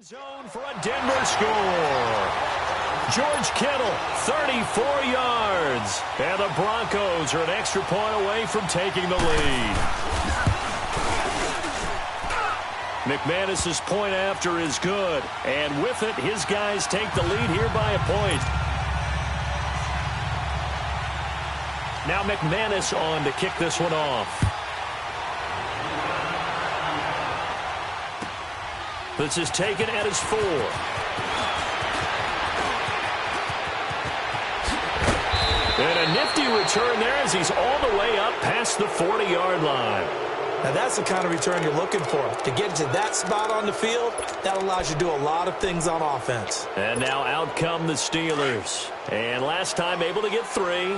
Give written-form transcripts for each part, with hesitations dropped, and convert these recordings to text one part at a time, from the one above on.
Zone for a Denver score. George Kittle, 34 yards. And the Broncos are an extra point away from taking the lead. McManus's point after is good. And with it, his guys take the lead here by a point. Now McManus on to kick this one off. This is taken at his 4. And a nifty return there as he's all the way up past the 40-yard line. Now that's the kind of return you're looking for. To get to that spot on the field, that allows you to do a lot of things on offense. And now out come the Steelers. And last time able to get 3.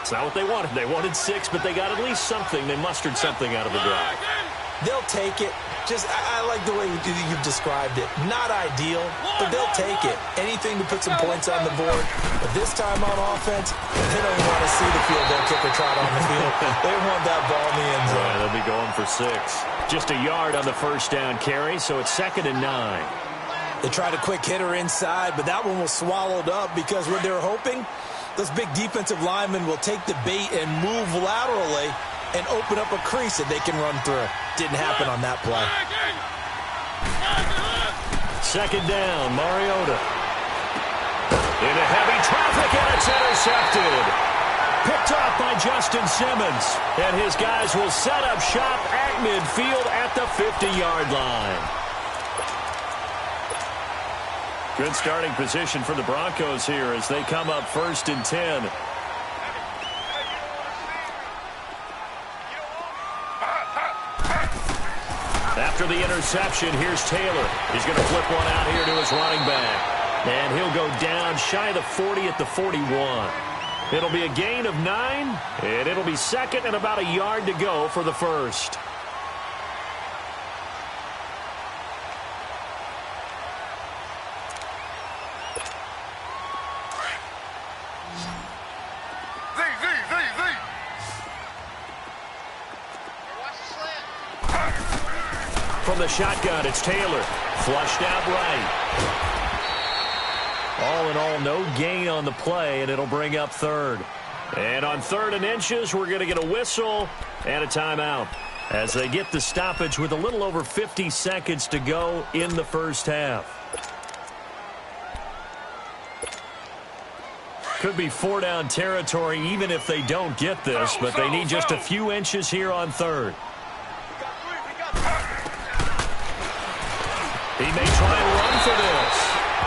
It's not what they wanted. They wanted 6, but they got at least something. They mustered something out of the drive. They'll take it. I like the way you've described it. Not ideal, but they'll take it. Anything to put some points on the board. But this time on offense, they don't want to see the field goal kicker trot on the field. They want that ball in the end zone. Right, they'll be going for 6. Just a yard on the first down carry, so it's 2nd and 9. They tried a quick hitter inside, but that one was swallowed up because what they were hoping, those big defensive linemen will take the bait and move laterally and open up a crease that they can run through. Didn't happen on that play. 2nd down, Mariota. Into heavy traffic, and it's intercepted. Picked off by Justin Simmons. And his guys will set up shop at midfield at the 50-yard line. Good starting position for the Broncos here as they come up 1st and 10. After the interception, here's Taylor. He's going to flip one out here to his running back. And he'll go down shy of the 40 at the 41. It'll be a gain of 9, and it'll be 2nd and about a yard to go for the first. From the shotgun, it's Taylor. Flushed out right. All in all, no gain on the play, and it'll bring up 3rd. And on 3rd and inches, we're going to get a whistle and a timeout as they get the stoppage with a little over 50 seconds to go in the first half. Could be 4-down territory even if they don't get this, but they need just a few inches here on 3rd. He may try and run for this.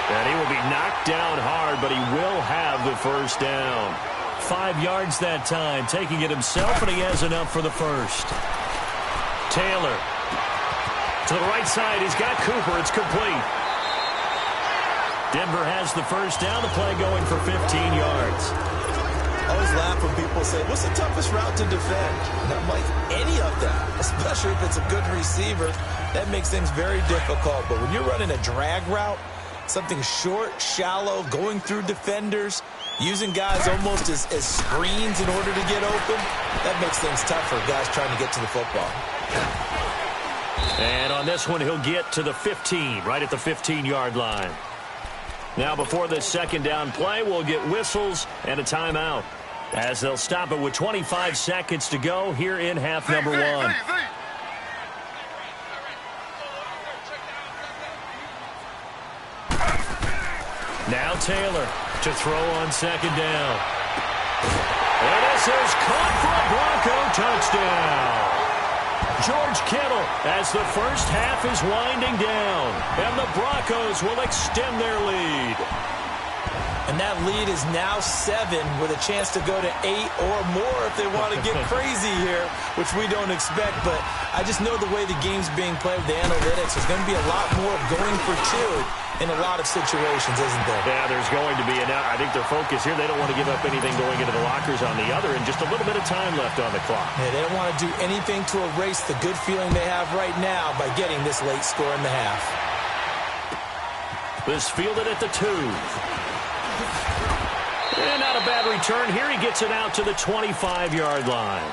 And he will be knocked down hard, but he will have the first down. 5 yards that time, taking it himself, and he has enough for the first. Taylor. To the right side, he's got Cooper. It's complete. Denver has the first down. The play going for 15 yards. I always laugh when people say, what's the toughest route to defend? And I'm like, any of them, especially if it's a good receiver. That makes things very difficult. But when you're running a drag route, something short, shallow, going through defenders, using guys almost as screens in order to get open, that makes things tough for guys trying to get to the football. And on this one, he'll get to the 15, right at the 15-yard line. Now, before this 2nd down play, we'll get whistles and a timeout as they'll stop it with 25 seconds to go here in half number 1. Now Taylor to throw on 2nd down. And this is caught for a Bronco touchdown. George Kittle as the first half is winding down. And the Broncos will extend their lead. And that lead is now 7 with a chance to go to 8 or more if they want to get crazy here, which we don't expect. But I just know the way the game's being played with the analytics, there's going to be a lot more going for 2 in a lot of situations, isn't there? Yeah, there's going to be. And I think their focus here, they don't want to give up anything going into the lockers on the other, and just a little bit of time left on the clock. Yeah, they don't want to do anything to erase the good feeling they have right now by getting this late score in the half. This fielded at the 2. And not a bad return here. He gets it out to the 25-yard line.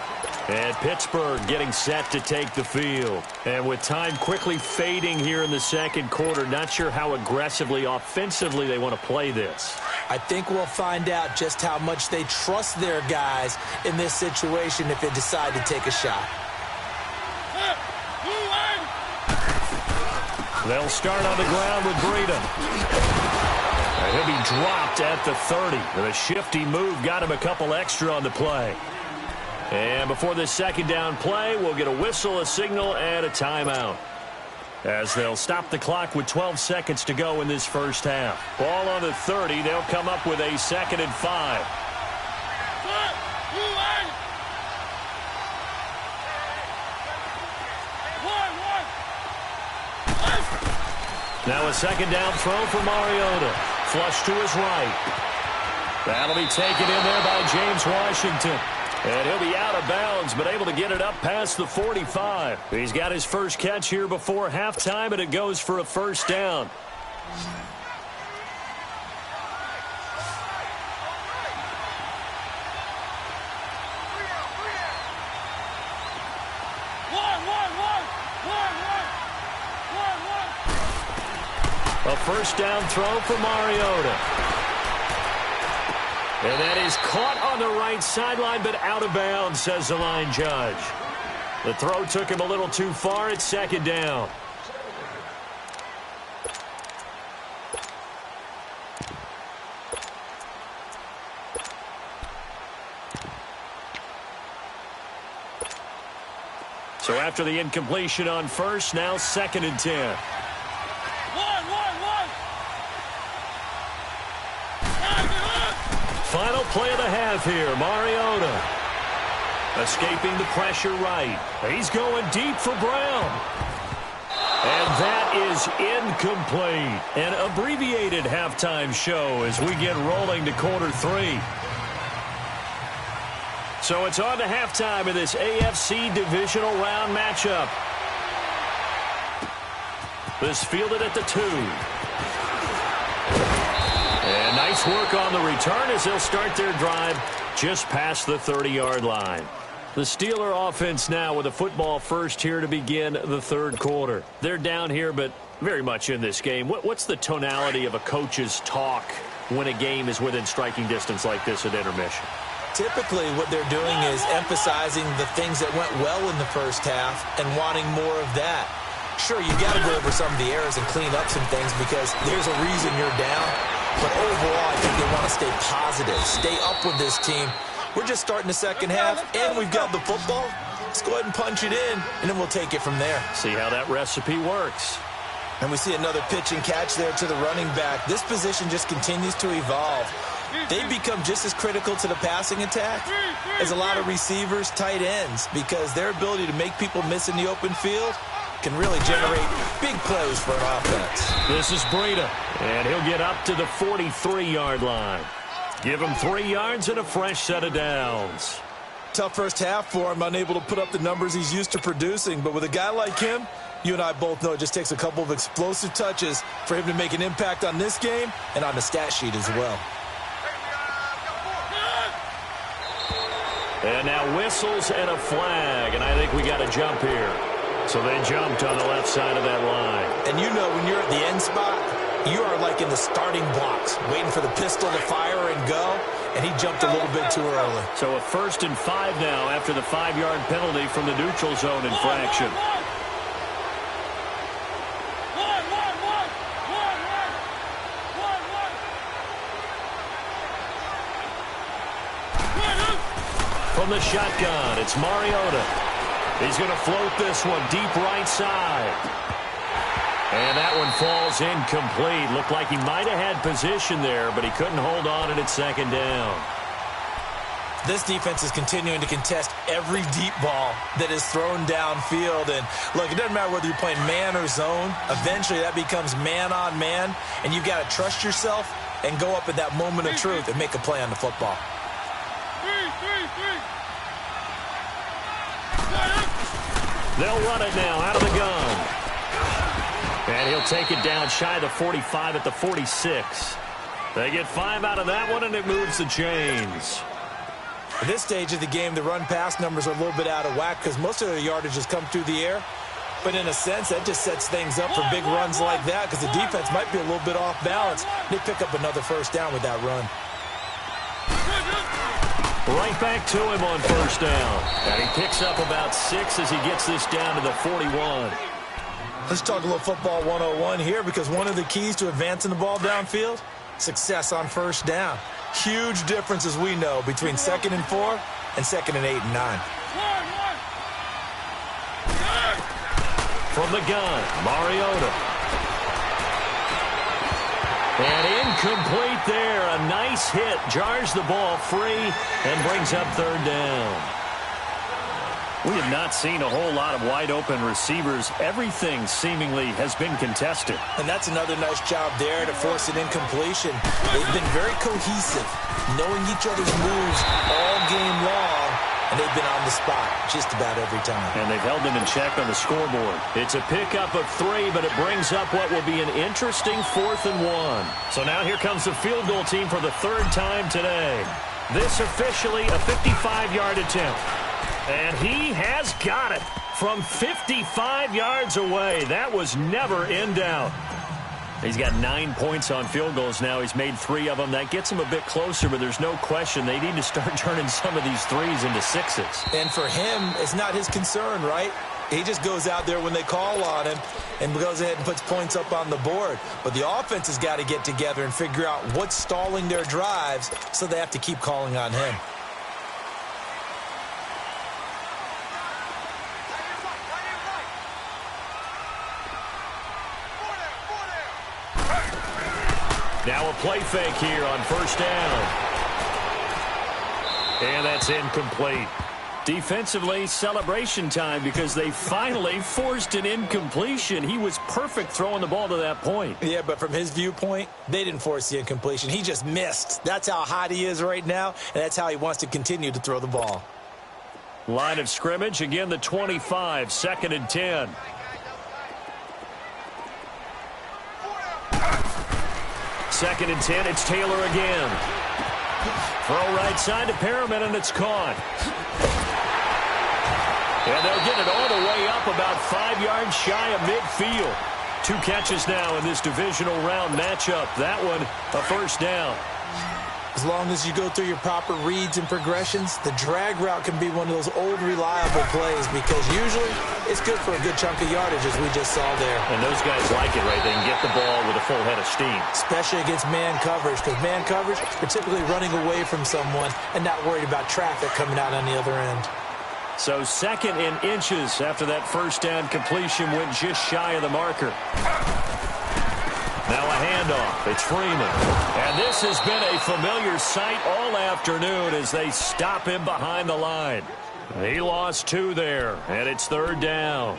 And Pittsburgh getting set to take the field. And with time quickly fading here in the second quarter, not sure how aggressively, offensively they want to play this. I think we'll find out just how much they trust their guys in this situation if they decide to take a shot. They'll start on the ground with Breida. He'll be dropped at the 30. The shifty move got him a couple extra on the play. And before this second down play, we'll get a whistle, a signal, and a timeout. As they'll stop the clock with 12 seconds to go in this first half. Ball on the 30. They'll come up with a 2nd and 5. Now a second down throw for Mariota. Flush to his right. That'll be taken in there by James Washington. And he'll be out of bounds, but able to get it up past the 45. He's got his first catch here before halftime, and it goes for a first down. A first down throw for Mariota. And that is caught on the right sideline, but out of bounds, says the line judge. The throw took him a little too far. It's second down. So after the incompletion on first, now 2nd and 10. Final play of the half here. Mariota escaping the pressure right. He's going deep for Brown. And that is incomplete. An abbreviated halftime show as we get rolling to quarter 3. So it's on to halftime of this AFC divisional round matchup. This fielded at the 2. And nice work on the return as they'll start their drive just past the 30-yard line. The Steeler offense now with a football first here to begin the third quarter. They're down here, but very much in this game. What's the tonality of a coach's talk when a game is within striking distance like this at intermission? Typically, what they're doing is emphasizing the things that went well in the first half and wanting more of that. Sure, you got to go over some of the errors and clean up some things because there's a reason you're down. But overall, I think they want to stay positive, stay up with this team. We're just starting the second half, and we've got the football. Let's go ahead and punch it in, and then we'll take it from there. See how that recipe works. And we see another pitch and catch there to the running back. This position just continues to evolve. They become just as critical to the passing attack as a lot of receivers, tight ends, because their ability to make people miss in the open field can really generate big plays for an offense. This is Breida, and he'll get up to the 43-yard line. Give him 3 yards and a fresh set of downs. Tough first half for him, unable to put up the numbers he's used to producing. But with a guy like him, you and I both know it just takes a couple of explosive touches for him to make an impact on this game and on the stat sheet as well. And now whistles and a flag, and I think we got a jump here. So they jumped on the left side of that line. And you know when you're at the end spot, you are like in the starting blocks, waiting for the pistol to fire and go, and he jumped a little bit too early. So a 1st and 5 now after the 5-yard penalty from the neutral zone infraction. From the shotgun, it's Mariota. He's going to float this one deep right side. And that one falls incomplete. Looked like he might have had position there, but he couldn't hold on and it's second down. This defense is continuing to contest every deep ball that is thrown downfield. And, look, it doesn't matter whether you're playing man or zone. Eventually that becomes man on man, and you've got to trust yourself and go up at that moment of truth and make a play on the football. They'll run it now out of the gun. And he'll take it down shy of the 45 at the 46. They get 5 out of that one, and it moves the chains. At this stage of the game, the run-pass numbers are a little bit out of whack because most of their yardage has come through the air. But in a sense, that just sets things up for big runs like that because the defense might be a little bit off balance. They pick up another first down with that run. Right back to him on first down. And he picks up about 6 as he gets this down to the 41. Let's talk a little football 101 here because one of the keys to advancing the ball downfield, success on first down. Huge difference, as we know, between 2nd and 4 and 2nd and 8 and 9. From the gun, Mariota. And incomplete there. A nice hit. Jars the ball free and brings up third down. We have not seen a whole lot of wide-open receivers. Everything seemingly has been contested. And that's another nice job there to force an incompletion. They've been very cohesive, knowing each other's moves all game long, and they've been on the spot just about every time. And they've held them in check on the scoreboard. It's a pickup of 3, but it brings up what will be an interesting 4th and 1. So now here comes the field goal team for the 3rd time today. This officially a 55-yard attempt. And he has got it from 55 yards away. That was never in doubt. He's got 9 points on field goals now. He's made 3 of them. That gets him a bit closer, but there's no question they need to start turning some of these 3s into 6s. And for him, it's not his concern, right? He just goes out there when they call on him and goes ahead and puts points up on the board. But the offense has got to get together and figure out what's stalling their drives, so they have to keep calling on him. Now a play fake here on first down. And that's incomplete. Defensively, celebration time because they finally forced an incompletion. He was perfect throwing the ball to that point. Yeah, but from his viewpoint, they didn't force the incompletion. He just missed. That's how hot he is right now, and that's how he wants to continue to throw the ball. Line of scrimmage, again the 25, 2nd and 10. Second and 10, it's Taylor again. Throw right side to Perriman, and it's caught. And they'll get it all the way up about 5 yards shy of midfield. 2 catches now in this divisional round matchup. That one, a first down. As long as you go through your proper reads and progressions, the drag route can be one of those old reliable plays because usually it's good for a good chunk of yardage, as we just saw there. And those guys like it, right? They can get the ball with a full head of steam. Especially against man coverage, because man coverage, are typically running away from someone and not worried about traffic coming out on the other end. So 2nd and inches after that first down completion went just shy of the marker. Now a handoff. It's Freeman. And this has been a familiar sight all afternoon as they stop him behind the line. He lost 2 there, and it's 3rd down.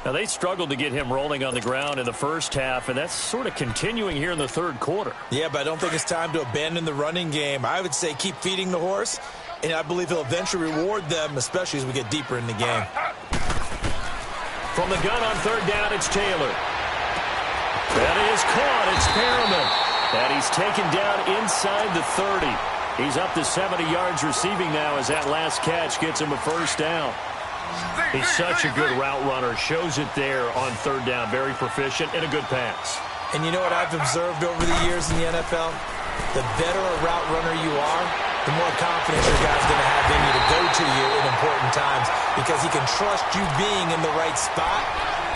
Now, they struggled to get him rolling on the ground in the first half, and that's sort of continuing here in the 3rd quarter. Yeah, but I don't think it's time to abandon the running game. I would say keep feeding the horse, and I believe he'll eventually reward them, especially as we get deeper in the game. From the gun on 3rd down, it's Taylor. That is caught. It's Perriman. And he's taken down inside the 30. He's up to 70 yards receiving now as that last catch gets him a first down. He's such a good route runner. Shows it there on 3rd down. Very proficient and a good pass. And you know what I've observed over the years in the NFL? The better a route runner you are, the more confidence your guy's going to have in you to go to you in important times because he can trust you being in the right spot,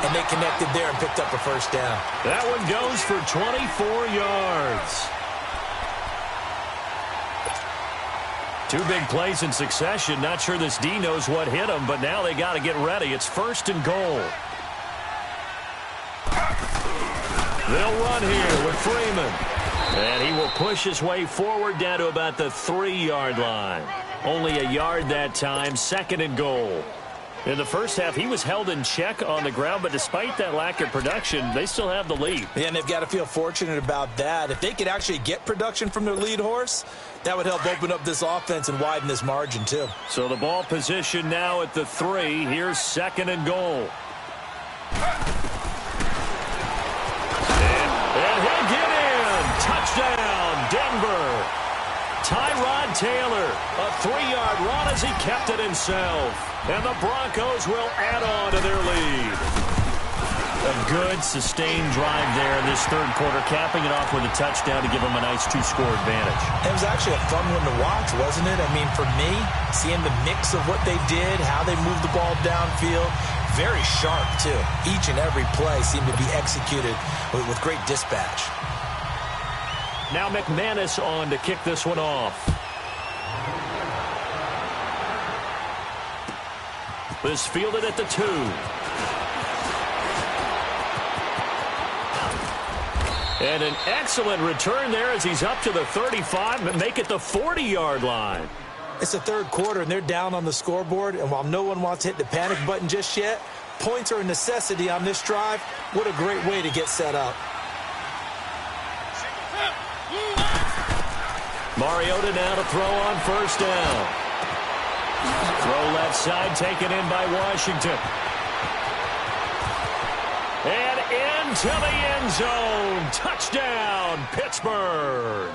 and they connected there and picked up a first down. That one goes for 24 yards. 2 big plays in succession. Not sure this D knows what hit him, but now they got to get ready. It's 1st and goal. They'll run here with Freeman. And he will push his way forward down to about the 3-yard line. Only a yard that time, 2nd and goal. In the first half, he was held in check on the ground, but despite that lack of production, they still have the lead. Yeah, and they've got to feel fortunate about that. If they could actually get production from their lead horse, that would help open up this offense and widen this margin, too. So the ball position now at the 3. Here's 2nd and goal. And he'll get in. Touchdown, Denver. Tyrod Taylor. A 3-yard run as he kept it himself. And the Broncos will add on to their lead. A good, sustained drive there in this third quarter, capping it off with a touchdown to give them a nice 2-score advantage. It was actually a fun one to watch, wasn't it? I mean, for me, seeing the mix of what they did, how they moved the ball downfield, very sharp, too. Each and every play seemed to be executed with great dispatch. Now McManus on to kick this one off. This fielded at the 2. And an excellent return there as he's up to the 35 and make it the 40-yard line. It's the third quarter, and they're down on the scoreboard. And while no one wants to hit the panic button just yet, points are a necessity on this drive. What a great way to get set up. Mariota now to throw on first down. Throw left side, taken in by Washington. And into the end zone. Touchdown, Pittsburgh.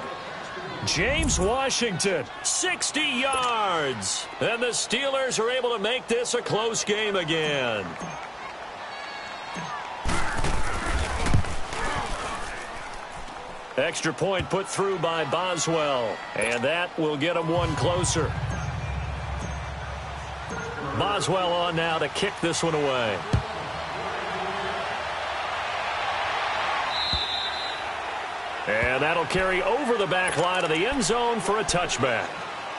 James Washington, 60 yards. And the Steelers are able to make this a close game again. Extra point put through by Boswell. And that will get him one closer. Boswell on now to kick this one away. And that'll carry over the back line of the end zone for a touchback.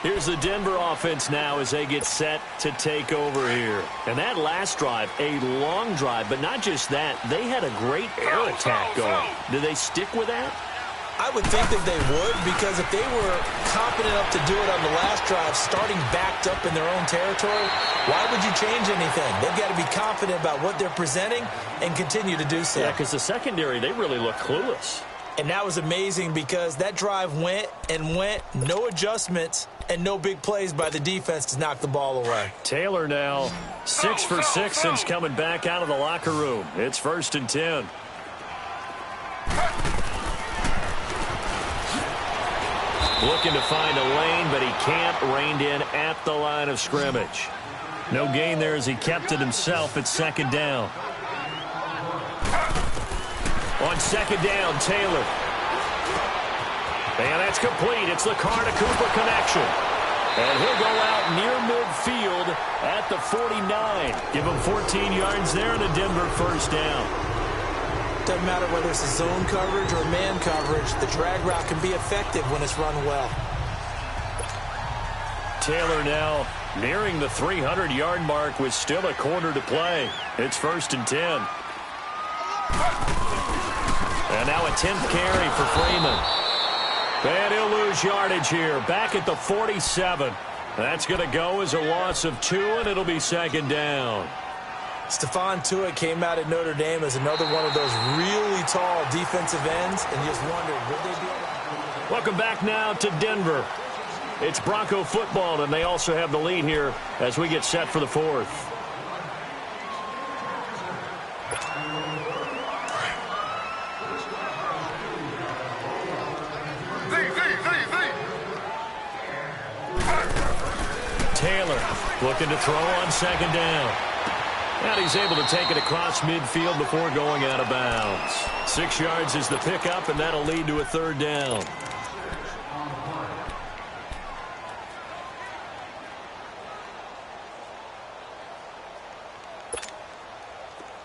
Here's the Denver offense now as they get set to take over here. And that last drive, a long drive, but not just that. They had a great air attack going. Do they stick with that? I would think that they would, because if they were confident enough to do it on the last drive, starting backed up in their own territory, why would you change anything? They've got to be confident about what they're presenting and continue to do so. Yeah, because the secondary, they really look clueless. And that was amazing because that drive went and went, no adjustments, and no big plays by the defense to knock the ball away. Taylor now 6 for 6 since coming back out of the locker room. It's 1st and 10. Looking to find a lane, but he can't. Reined in at the line of scrimmage. No gain there as he kept it himself at 2nd down. On 2nd down, Taylor. And that's complete. It's the Carter-Cooper connection. And he'll go out near midfield at the 49. Give him 14 yards there and a Denver 1st down. Doesn't matter whether it's a zone coverage or man coverage, the drag route can be effective when it's run well. Taylor now nearing the 300-yard mark with still a quarter to play. It's 1st and 10. And now a 10th carry for Freeman. And he'll lose yardage here. Back at the 47. That's going to go as a loss of 2, and it'll be 2nd down. Stephon Tuitt came out at Notre Dame as another one of those really tall defensive ends, and just wondered, would they be able to... Welcome back now to Denver. It's Bronco football, and they also have the lead here as we get set for the 4th. Taylor looking to throw on 2nd down. And he's able to take it across midfield before going out of bounds. 6 yards is the pickup, and that'll lead to a 3rd down.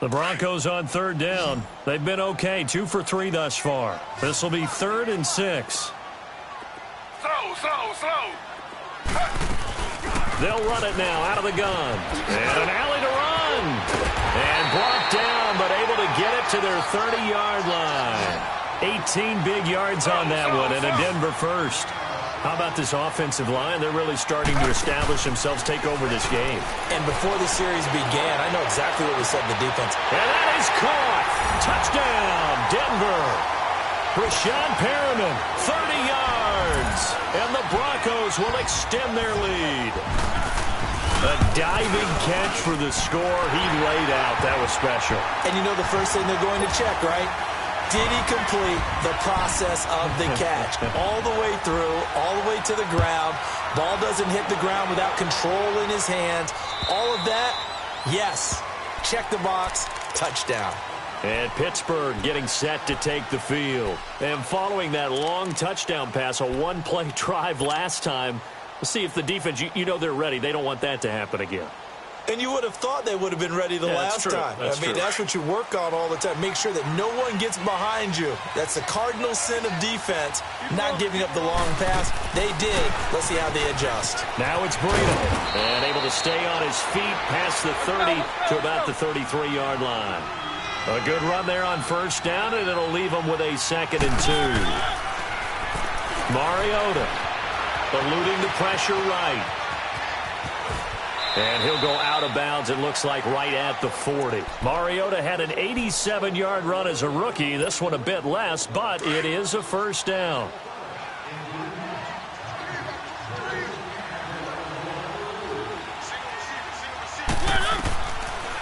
The Broncos on 3rd down. They've been okay, 2 for 3 thus far. This will be 3rd and 6. Slow. They'll run it now out of the gun. And an alley to run. And brought down, but able to get it to their 30-yard line. 18 big yards on that one, and a Denver 1st. How about this offensive line? They're really starting to establish themselves, take over this game. And before the series began, I know exactly what we said to the defense. And that is caught. Touchdown, Denver. Rashawn Perriman, 30 yards. And the Broncos will extend their lead. A diving catch for the score he laid out. That was special. And you know the first thing they're going to check, right? Did he complete the process of the catch? All the way through, all the way to the ground. Ball doesn't hit the ground without control in his hands. All of that, yes. Check the box, touchdown. And Pittsburgh getting set to take the field. And following that long touchdown pass, a one-play drive last time, we'll see if the defense, you know they're ready. They don't want that to happen again. And you would have thought they would have been ready the last time. That's true. That's what you work on all the time. Make sure that no one gets behind you. That's the cardinal sin of defense, not giving up the long pass. They did. Let's see how they adjust. Now it's Brito. And able to stay on his feet past the 30 to about the 33-yard line. A good run there on first down, and it'll leave him with a 2nd and 2. Mariota eluding the pressure right. And he'll go out of bounds, it looks like, right at the 40. Mariota had an 87-yard run as a rookie. This one a bit less, but it is a first down.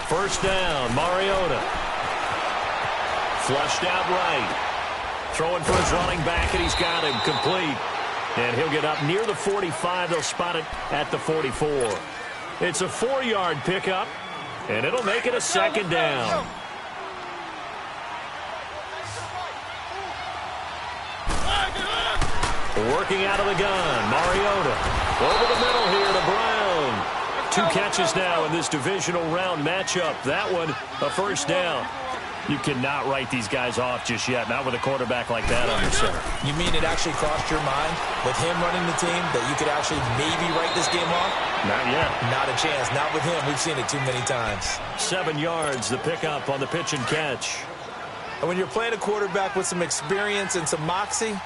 First down, Mariota. Flushed out right. Throwing for his running back, and he's got him complete. And he'll get up near the 45. They'll spot it at the 44. It's a 4-yard pickup, and it'll make it a 2nd down. Working out of the gun, Mariota. Over the middle here to Brown. 2 catches now in this divisional round matchup. That one, a first down. You cannot write these guys off just yet, not with a quarterback like that under center. You mean it actually crossed your mind with him running the team that you could actually maybe write this game off? Not yet. Not a chance. Not with him. We've seen it too many times. 7 yards, the pickup on the pitch and catch. And when you're playing a quarterback with some experience and some moxie,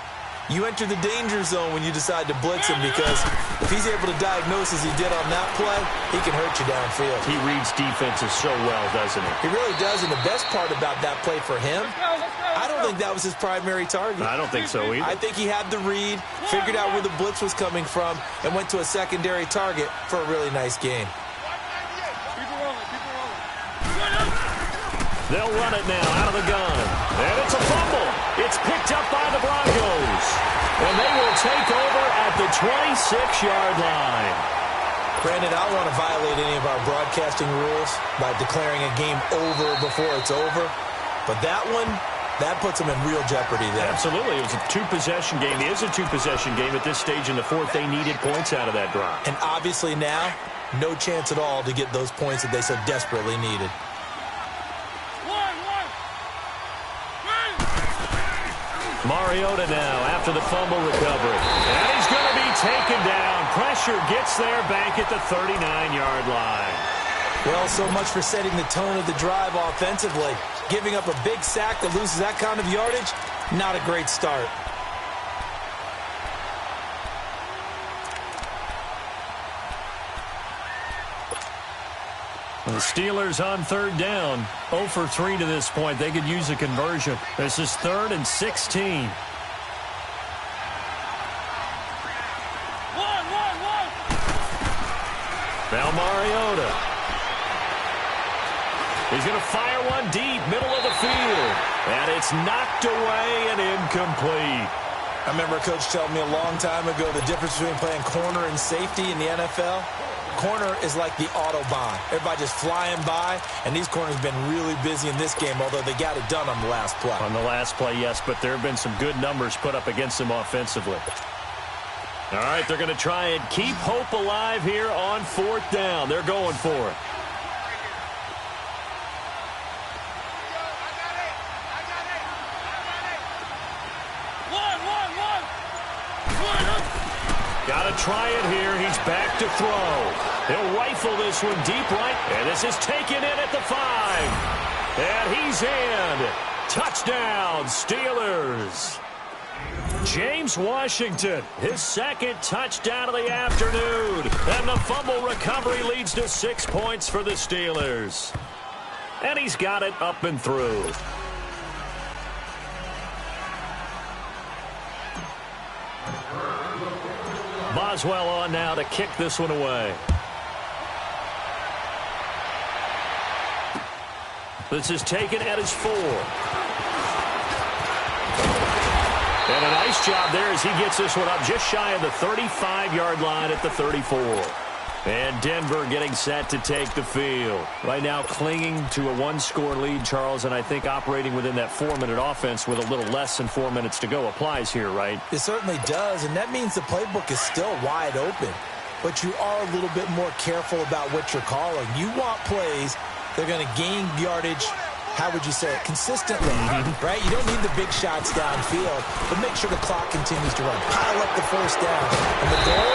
you enter the danger zone when you decide to blitz him, because if he's able to diagnose as he did on that play, he can hurt you downfield. He reads defenses so well, doesn't he? He really does, and the best part about that play for him, I don't think that was his primary target. I don't think so either. I think he had the read, figured out where the blitz was coming from, and went to a secondary target for a really nice game. They'll run it now out of the gun. And it's a fumble. It's picked up by the Broncos. And they will take over at the 26-yard line. Granted, I don't want to violate any of our broadcasting rules by declaring a game over before it's over. But that one, that puts them in real jeopardy there. Absolutely. It was a 2-possession game. It is a 2-possession game at this stage in the 4th. They needed points out of that drive. And obviously now, no chance at all to get those points that they so desperately needed. Mariota now after the fumble recovery. And he's going to be taken down. Pressure gets there back at the 39-yard line. Well, so much for setting the tone of the drive offensively. Giving up a big sack that loses that kind of yardage, not a great start. The Steelers on 3rd down. 0 for 3 to this point. They could use a conversion. This is 3rd and 16. Now Mariota. He's going to fire one deep, middle of the field. And it's knocked away and incomplete. I remember a coach telling me a long time ago the difference between playing corner and safety in the NFL. Corner is like the Autobahn. Everybody just flying by, and these corners have been really busy in this game, although they got it done on the last play. On the last play, yes, but there have been some good numbers put up against them offensively. All right, they're going to try and keep hope alive here on 4th down. They're going for it. Got to try it here. He's back to throw. He'll rifle this one deep right. And this is taken in at the 5. And he's in. Touchdown, Steelers. James Washington, his 2nd touchdown of the afternoon. And the fumble recovery leads to 6 points for the Steelers. And he's got it up and through. Boswell on now to kick this one away. This is taken at his 4. And a nice job there as he gets this one up just shy of the 35-yard line at the 34. And Denver getting set to take the field. Right now clinging to a one-score lead, Charles, and I think operating within that 4-minute offense with a little less than 4 minutes to go applies here, right? It certainly does, and that means the playbook is still wide open. But you are a little bit more careful about what you're calling. You want plays that are going to gain yardage, how would you say it, consistently, right? You don't need the big shots downfield, but make sure the clock continues to run. Pile up the first down. And the goal,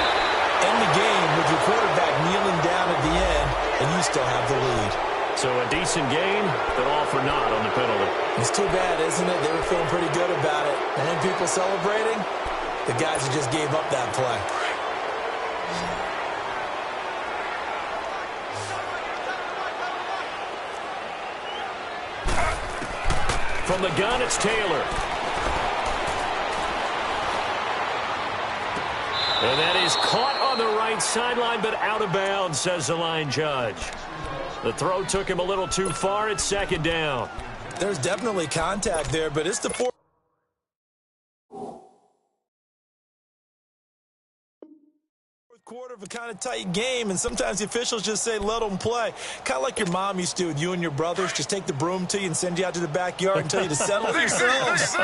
end the game with your quarterback kneeling down at the end, and you still have the lead. So a decent game, but all for naught on the penalty. It's too bad, isn't it? They were feeling pretty good about it. And then people celebrating, the guys who just gave up that play. From the gun, it's Taylor. And that is caught on the right sideline, but out of bounds, says the line judge. The throw took him a little too far. It's second down. There's definitely contact there, but it's the fourth quarter of a kind of tight game, and sometimes the officials just say, let them play. Kind of like your mom used to with you and your brothers. Just take the broom to you and send you out to the backyard and tell you to settle yourselves.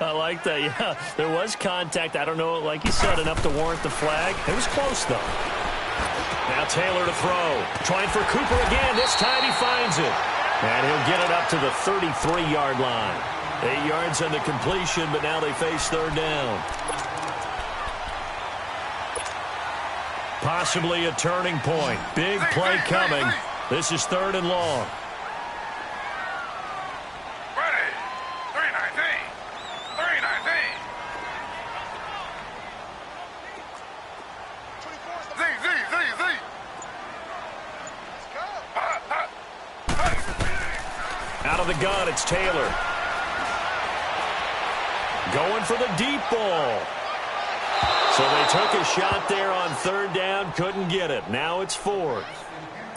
I like that, yeah. There was contact. I don't know, like you said, enough to warrant the flag. It was close, though. Now Taylor to throw. Trying for Cooper again. This time he finds it. And he'll get it up to the 33-yard line. 8 yards on the completion, but now they face third down. Possibly a turning point. Big play coming. This is third and long. Ready. 319. 319. Z. Out of the gun, it's Taylor. Going for the deep ball. So they took a shot there on third down, couldn't get it. Now it's fourth.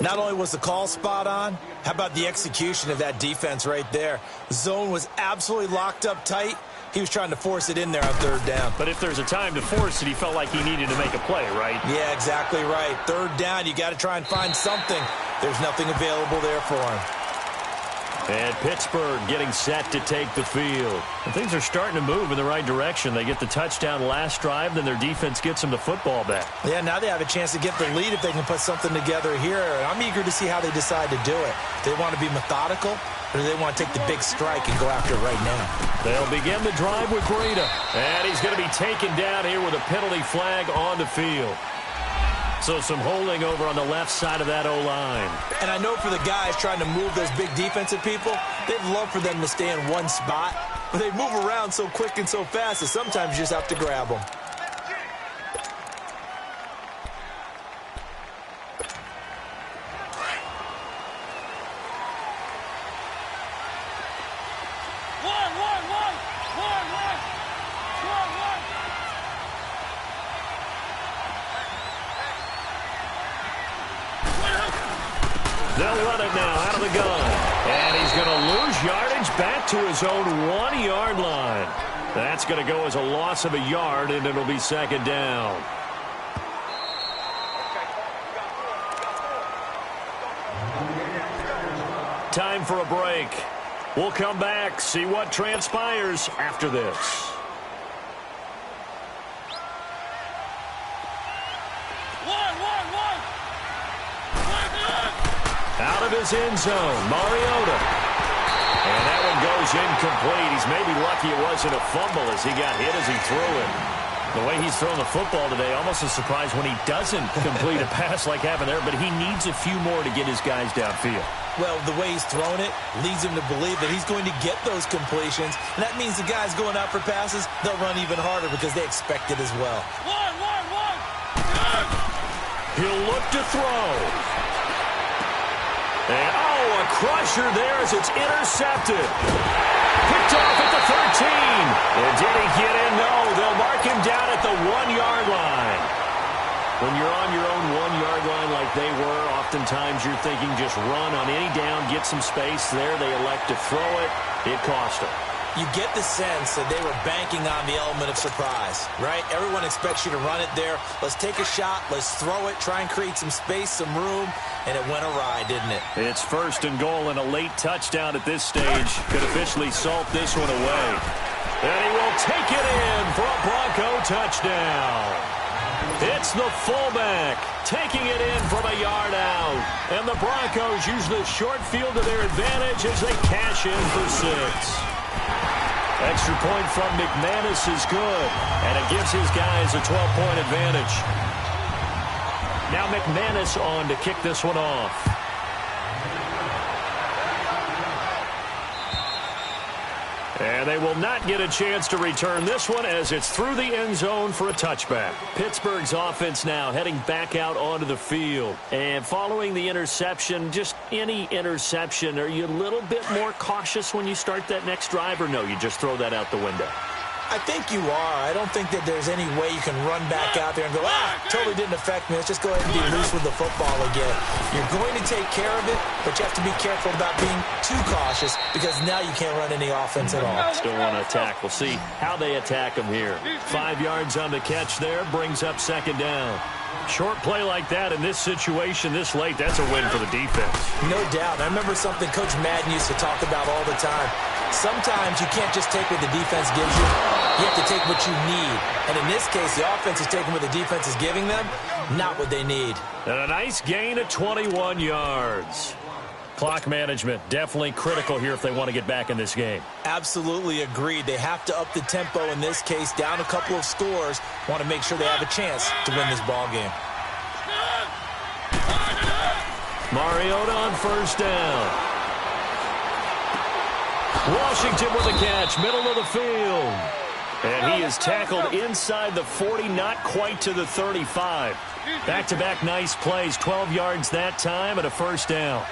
Not only was the call spot on, how about the execution of that defense right there? The zone was absolutely locked up tight. He was trying to force it in there on third down. But if there's a time to force it, he felt like he needed to make a play, right? Yeah, exactly right. Third down, you got to try and find something. There's nothing available there for him. And Pittsburgh getting set to take the field. And things are starting to move in the right direction. They get the touchdown last drive, then their defense gets them the football back. Yeah, now they have a chance to get the lead if they can put something together here. I'm eager to see how they decide to do it. Do they want to be methodical, or do they want to take the big strike and go after it right now? They'll begin the drive with Breida. And he's going to be taken down here with a penalty flag on the field. So some holding over on the left side of that O-line. And I know for the guys trying to move those big defensive people, they'd love for them to stay in one spot. But they move around so quick and so fast that sometimes you just have to grab them. They'll run it now out of the gun. And he's going to lose yardage back to his own 1-yard line. That's going to go as a loss of a yard, and it'll be second down. Time for a break. We'll come back, see what transpires after this. Out of his end zone, Mariota. And that one goes incomplete. He's maybe lucky it wasn't a fumble as he got hit as he threw it. The way he's throwing the football today, almost a surprise when he doesn't complete a pass like happened there, but he needs a few more to get his guys downfield. Well, the way he's thrown it leads him to believe that he's going to get those completions. And that means the guys going out for passes, they'll run even harder because they expect it as well. He'll look to throw. And, a crusher there as it's intercepted. Picked off at the 13. And did he get in? No, they'll mark him down at the 1-yard line. When you're on your own 1-yard line like they were, oftentimes you're thinking just run on any down, get some space there. They elect to throw it. It cost them. You get the sense that they were banking on the element of surprise, right? Everyone expects you to run it there. Let's take a shot. Let's throw it. Try and create some space, some room. And it went awry, didn't it? It's 1st and goal, and a late touchdown at this stage could officially salt this one away. And he will take it in for a Bronco touchdown. It's the fullback taking it in from a yard out. And the Broncos use the short field to their advantage as they cash in for 6. Extra point from McManus is good, and it gives his guys a 12-point advantage. Now McManus on to kick this one off. And they will not get a chance to return this one as it's through the end zone for a touchback. Pittsburgh's offense now heading back out onto the field. And following the interception, just any interception, are you a little bit more cautious when you start that next drive, or no, you just throw that out the window? I think you are. I don't think that there's any way you can run back out there and go, totally didn't affect me. Let's just go ahead and be loose with the football again. You're going to take care of it, but you have to be careful about being too cautious because now you can't run any offense at all. Still want to attack. We'll see how they attack them here. 5 yards on the catch there, brings up 2nd down. Short play like that in this situation this late, that's a win for the defense. No doubt. I remember something Coach Madden used to talk about all the time. Sometimes you can't just take what the defense gives you. You have to take what you need. And in this case, the offense is taking what the defense is giving them, not what they need. And a nice gain of 21 yards. Clock management definitely critical here if they want to get back in this game. Absolutely agreed. They have to up the tempo in this case, down a couple of scores. Want to make sure they have a chance to win this ball game. Mariota on 1st down. Washington with a catch, middle of the field. And he is tackled inside the 40, not quite to the 35. Back-to-back nice plays, 12 yards that time and a 1st down.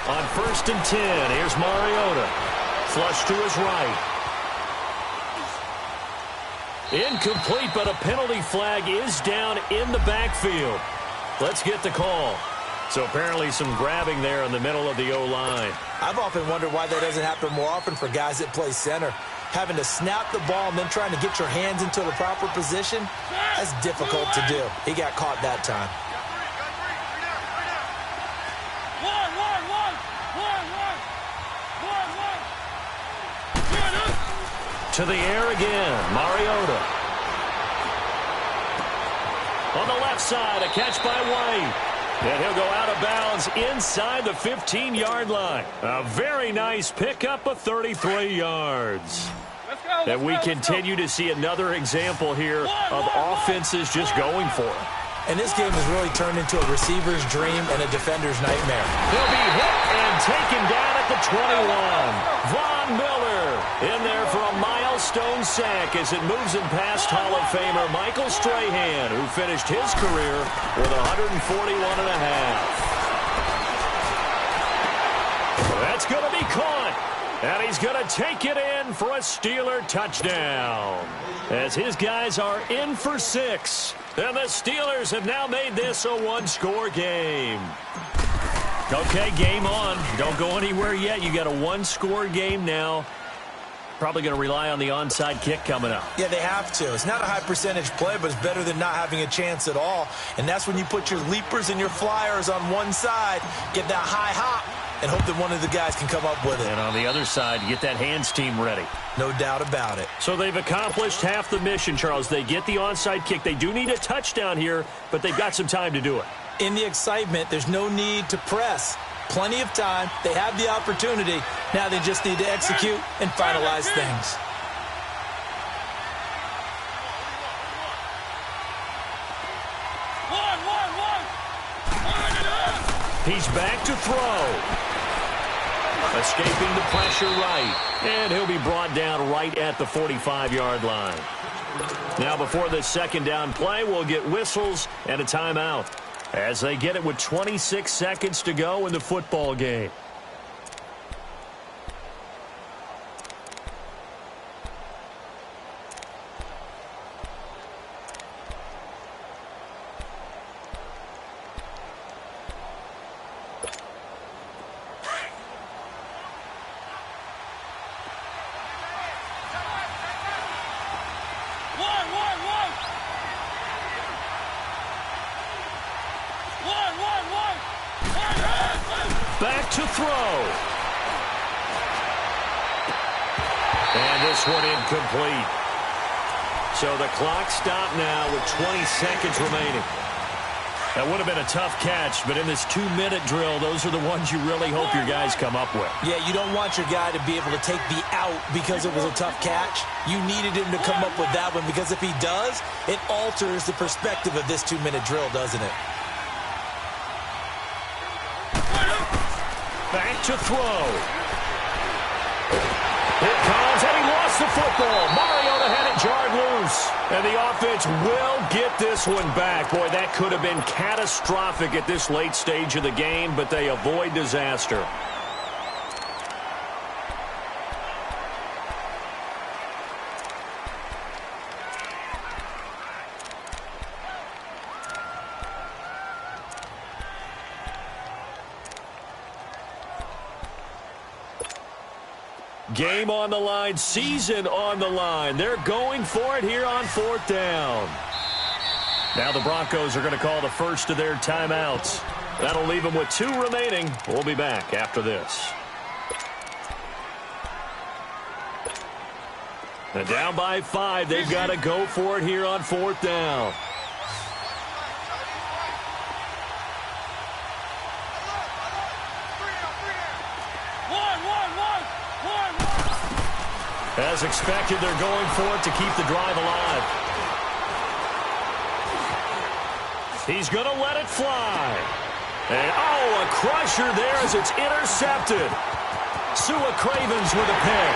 On 1st and 10, here's Mariota. Flush to his right. Incomplete, but a penalty flag is down in the backfield. Let's get the call. So apparently some grabbing there in the middle of the O-line. I've often wondered why that doesn't happen more often for guys that play center. Having to snap the ball and then trying to get your hands into the proper position, that's difficult to do. He got caught that time. To the air again, Mariota. On the left side, a catch by White. And he'll go out of bounds inside the 15-yard line. A very nice pickup of 33 yards. And we continue to see another example here of offenses just going for it. And this game has really turned into a receiver's dream and a defender's nightmare. He'll be hit and taken down at the 21. Von Miller in there for a milestone sack as it moves him past Hall of Famer Michael Strahan, who finished his career with 141 and a half. That's going to be caught. And he's going to take it in for a Steeler touchdown. As his guys are in for 6. And the Steelers have now made this a one-score game. Okay, game on. Don't go anywhere yet. You got a one-score game now. Probably going to rely on the onside kick coming up. Yeah, they have to. It's not a high-percentage play, but it's better than not having a chance at all. And that's when you put your leapers and your flyers on one side, get that high hop, and hope that one of the guys can come up with it. And on the other side, you get that hands team ready. No doubt about it. So they've accomplished half the mission, Charles. They get the onside kick. They do need a touchdown here, but they've got some time to do it. In the excitement, there's no need to press. Plenty of time. They have the opportunity. Now they just need to execute and finalize things. He's back to throw. Escaping the pressure right. And he'll be brought down right at the 45-yard line. Now before this second down play, we'll get whistles and a timeout as they get it with 26 seconds to go in the football game. throw. And this one incomplete. So the clock stopped now with 20 seconds remaining. That would have been a tough catch, but in this 2-minute drill, those are the ones you really hope your guys come up with. Yeah, you don't want your guy to be able to take the out because it was a tough catch. You needed him to come up with that one, because if he does, it alters the perspective of this 2-minute drill, doesn't it? Back to throw. Here comes, and he lost the football. Mariota had it jarred loose. And the offense will get this one back. Boy, that could have been catastrophic at this late stage of the game, but they avoid disaster. Game on the line, season on the line. They're going for it here on 4th down. Now the Broncos are going to call the first of their timeouts. That'll leave them with 2 remaining. We'll be back after this. And down by 5, they've got to go for it here on 4th down. As expected, they're going for it to keep the drive alive. He's going to let it fly. And, a crusher there as it's intercepted. Sua Cravens with a pick.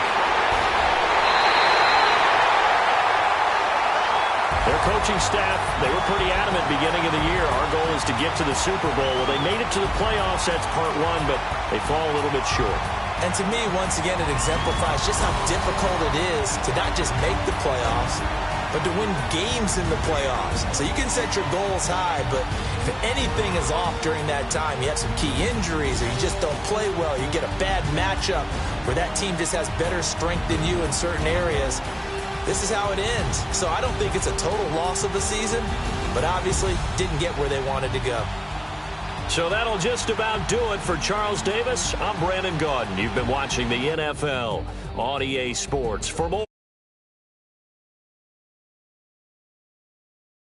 Their coaching staff, they were pretty adamant beginning of the year. Our goal is to get to the Super Bowl. Well, they made it to the playoffs. That's part 1, but they fall a little bit short. And to me, once again, it exemplifies just how difficult it is to not just make the playoffs, but to win games in the playoffs. So you can set your goals high, but if anything is off during that time, you have some key injuries or you just don't play well, you get a bad matchup where that team just has better strength than you in certain areas, this is how it ends. So I don't think it's a total loss of the season, but obviously didn't get where they wanted to go. So that'll just about do it for Charles Davis. I'm Brandon Gaudin. You've been watching the NFL on EA Sports. For more